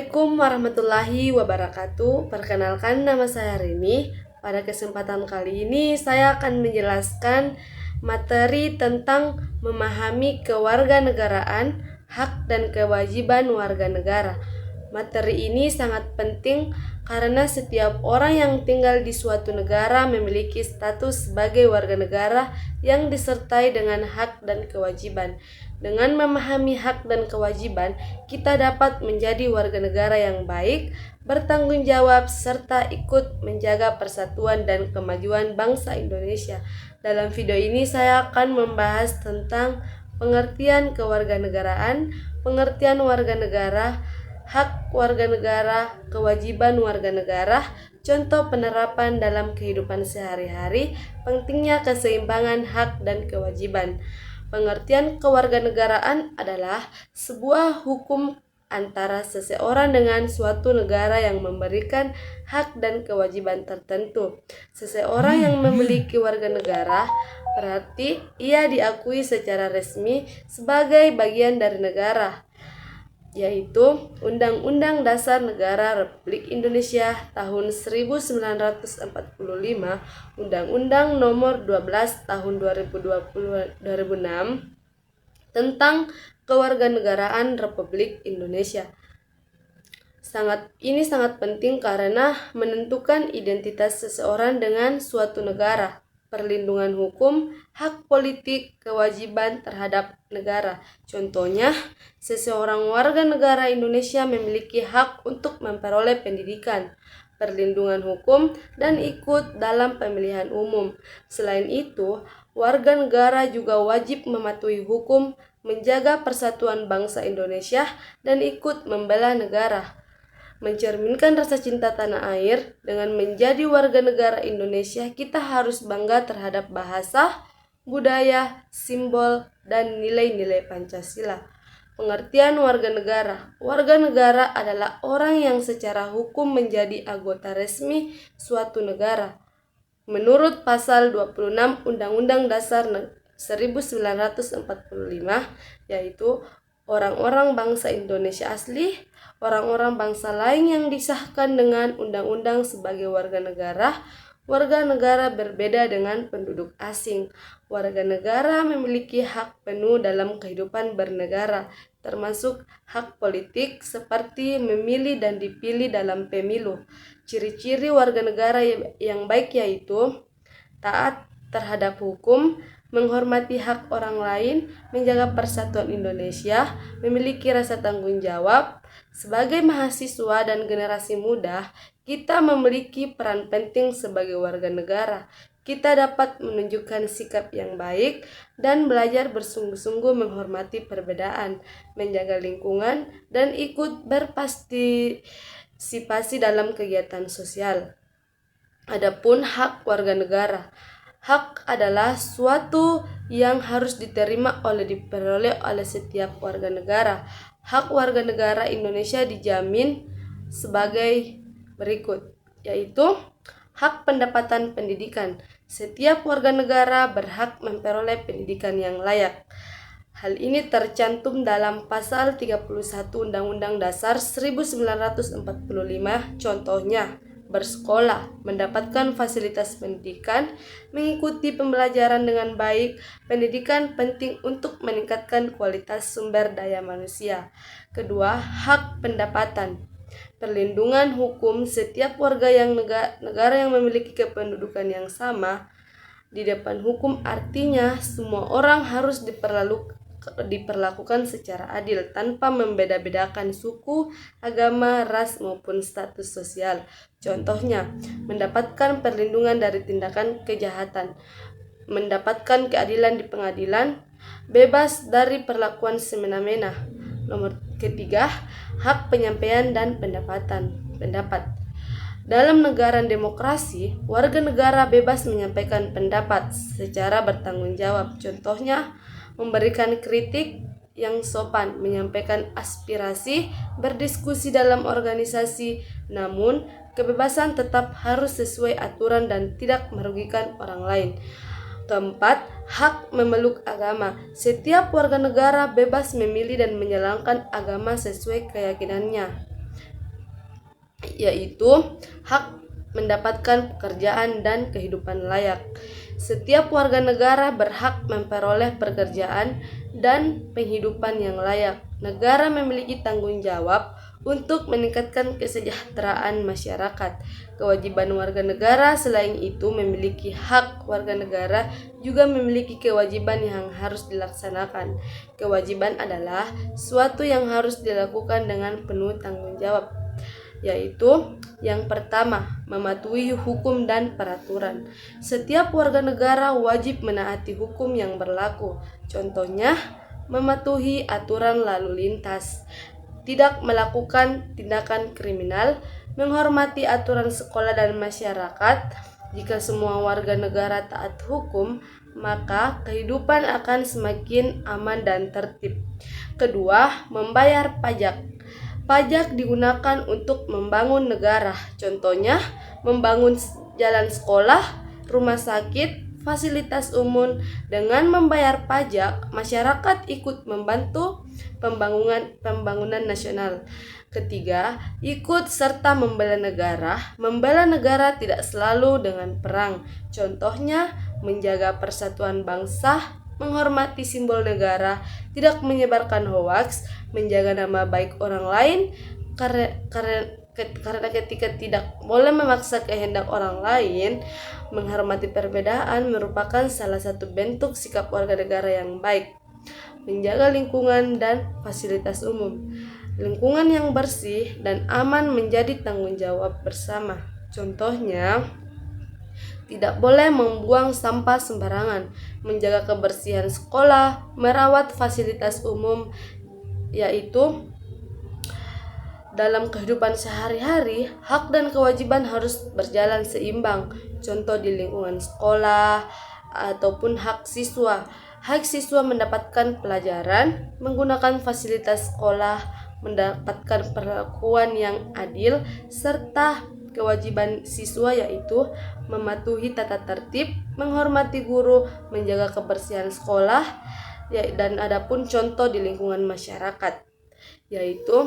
Assalamualaikum warahmatullahi wabarakatuh. Perkenalkan, nama saya Rini. Pada kesempatan kali ini saya akan menjelaskan materi tentang memahami kewarganegaraan, hak dan kewajiban warga negara. Materi ini sangat penting karena setiap orang yang tinggal di suatu negara memiliki status sebagai warga negara yang disertai dengan hak dan kewajiban. Dengan memahami hak dan kewajiban, kita dapat menjadi warga negara yang baik, bertanggung jawab, serta ikut menjaga persatuan dan kemajuan bangsa Indonesia. Dalam video ini saya akan membahas tentang pengertian kewarganegaraan, pengertian warga negara, hak warga negara, kewajiban warga negara, contoh penerapan dalam kehidupan sehari-hari, pentingnya keseimbangan hak dan kewajiban. Pengertian kewarganegaraan adalah sebuah hukum antara seseorang dengan suatu negara yang memberikan hak dan kewajiban tertentu. Seseorang yang memiliki warga negara berarti ia diakui secara resmi sebagai bagian dari negara, yaitu Undang-Undang Dasar Negara Republik Indonesia tahun 1945, Undang-Undang Nomor 12 tahun 2006 tentang Kewarganegaraan Republik Indonesia. Ini sangat penting karena menentukan identitas seseorang dengan suatu negara, perlindungan hukum, hak politik, kewajiban terhadap negara. Contohnya, seseorang warga negara Indonesia memiliki hak untuk memperoleh pendidikan, perlindungan hukum, dan ikut dalam pemilihan umum. Selain itu, warga negara juga wajib mematuhi hukum, menjaga persatuan bangsa Indonesia, dan ikut membela negara. Mencerminkan rasa cinta tanah air, dengan menjadi warga negara Indonesia, kita harus bangga terhadap bahasa, budaya, simbol, dan nilai-nilai Pancasila. Pengertian warga negara. Warga negara adalah orang yang secara hukum menjadi anggota resmi suatu negara. Menurut pasal 26 Undang-Undang Dasar 1945, yaitu orang-orang bangsa Indonesia asli, orang-orang bangsa lain yang disahkan dengan undang-undang sebagai warga negara. Warga negara berbeda dengan penduduk asing. Warga negara memiliki hak penuh dalam kehidupan bernegara, termasuk hak politik seperti memilih dan dipilih dalam pemilu. Ciri-ciri warga negara yang baik yaitu taat terhadap hukum, menghormati hak orang lain, menjaga persatuan Indonesia, memiliki rasa tanggung jawab. Sebagai mahasiswa dan generasi muda, kita memiliki peran penting sebagai warga negara. Kita dapat menunjukkan sikap yang baik dan belajar bersungguh-sungguh menghormati perbedaan, menjaga lingkungan, dan ikut berpartisipasi dalam kegiatan sosial. Adapun hak warga negara. Hak adalah suatu yang harus diperoleh oleh setiap warga negara. Hak warga negara Indonesia dijamin sebagai berikut, yaitu hak pendapatan pendidikan. Setiap warga negara berhak memperoleh pendidikan yang layak. Hal ini tercantum dalam pasal 31 Undang-Undang Dasar 1945, contohnya bersekolah, mendapatkan fasilitas pendidikan, mengikuti pembelajaran dengan baik. Pendidikan penting untuk meningkatkan kualitas sumber daya manusia. Kedua, hak pendapatan. Perlindungan hukum. Setiap warga negara yang memiliki kependudukan yang sama di depan hukum, artinya semua orang harus diperlakukan secara adil tanpa membeda-bedakan suku, agama, ras maupun status sosial. Contohnya, mendapatkan perlindungan dari tindakan kejahatan, mendapatkan keadilan di pengadilan, bebas dari perlakuan semena-mena. Nomor ketiga, hak penyampaian dan pendapat. Dalam negara demokrasi, warga negara bebas menyampaikan pendapat secara bertanggung jawab. Contohnya, memberikan kritik yang sopan, menyampaikan aspirasi, berdiskusi dalam organisasi, namun kebebasan tetap harus sesuai aturan dan tidak merugikan orang lain. Keempat, hak memeluk agama. Setiap warga negara bebas memilih dan menjalankan agama sesuai keyakinannya. yaitu hak mendapatkan pekerjaan dan kehidupan layak. Setiap warga negara berhak memperoleh pekerjaan dan penghidupan yang layak. Negara memiliki tanggung jawab untuk meningkatkan kesejahteraan masyarakat. Kewajiban warga negara selain itu memiliki hak warga negara juga memiliki kewajiban yang harus dilaksanakan. Kewajiban adalah suatu yang harus dilakukan dengan penuh tanggung jawab, yaitu yang pertama, mematuhi hukum dan peraturan. Setiap warga negara wajib menaati hukum yang berlaku. Contohnya, mematuhi aturan lalu lintas, tidak melakukan tindakan kriminal, menghormati aturan sekolah dan masyarakat. Jika semua warga negara taat hukum, maka kehidupan akan semakin aman dan tertib. Kedua, membayar pajak. Pajak digunakan untuk membangun negara, contohnya membangun jalan sekolah, rumah sakit, fasilitas umum. Dengan membayar pajak, masyarakat ikut membantu pembangunan nasional. Ketiga, ikut serta membela negara. Membela negara tidak selalu dengan perang, contohnya menjaga persatuan bangsa, menghormati simbol negara, tidak menyebarkan hoaks, menjaga nama baik orang lain, karena ketika tidak boleh memaksa kehendak orang lain, menghormati perbedaan merupakan salah satu bentuk sikap warga negara yang baik. Menjaga lingkungan dan fasilitas umum. Lingkungan yang bersih dan aman menjadi tanggung jawab bersama. Contohnya, tidak boleh membuang sampah sembarangan, menjaga kebersihan sekolah, merawat fasilitas umum, yaitu dalam kehidupan sehari-hari, hak dan kewajiban harus berjalan seimbang. Contoh di lingkungan sekolah ataupun hak siswa. Hak siswa mendapatkan pelajaran, menggunakan fasilitas sekolah, mendapatkan perlakuan yang adil, serta kewajiban siswa yaitu mematuhi tata tertib, menghormati guru, menjaga kebersihan sekolah, dan adapun contoh di lingkungan masyarakat, yaitu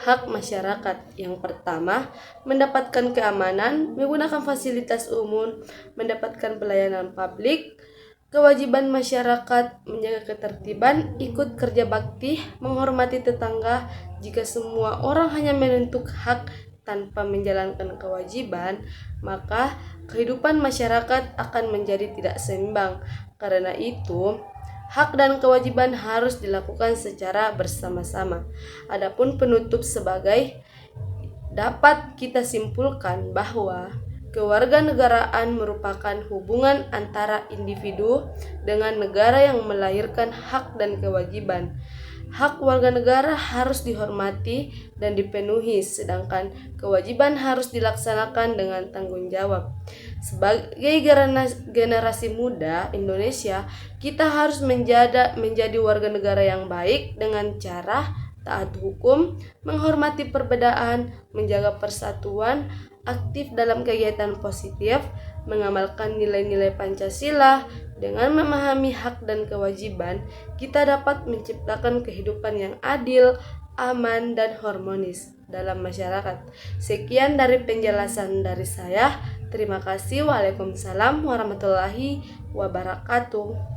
hak masyarakat. Yang pertama, mendapatkan keamanan, menggunakan fasilitas umum, mendapatkan pelayanan publik. Kewajiban masyarakat menjaga ketertiban, ikut kerja bakti, menghormati tetangga. Jika semua orang hanya menuntut hak tanpa menjalankan kewajiban, maka kehidupan masyarakat akan menjadi tidak seimbang. Karena itu, hak dan kewajiban harus dilakukan secara bersama-sama. Adapun penutup sebagai dapat kita simpulkan bahwa kewarganegaraan merupakan hubungan antara individu dengan negara yang melahirkan hak dan kewajiban. Hak warga negara harus dihormati dan dipenuhi, sedangkan kewajiban harus dilaksanakan dengan tanggung jawab. Sebagai generasi muda Indonesia, kita harus menjadi warga negara yang baik dengan cara taat hukum, menghormati perbedaan, menjaga persatuan, aktif dalam kegiatan positif, mengamalkan nilai-nilai Pancasila. Dengan memahami hak dan kewajiban, kita dapat menciptakan kehidupan yang adil, aman, dan harmonis dalam masyarakat. Sekian dari penjelasan dari saya. Terima kasih. Waalaikumsalam warahmatullahi wabarakatuh.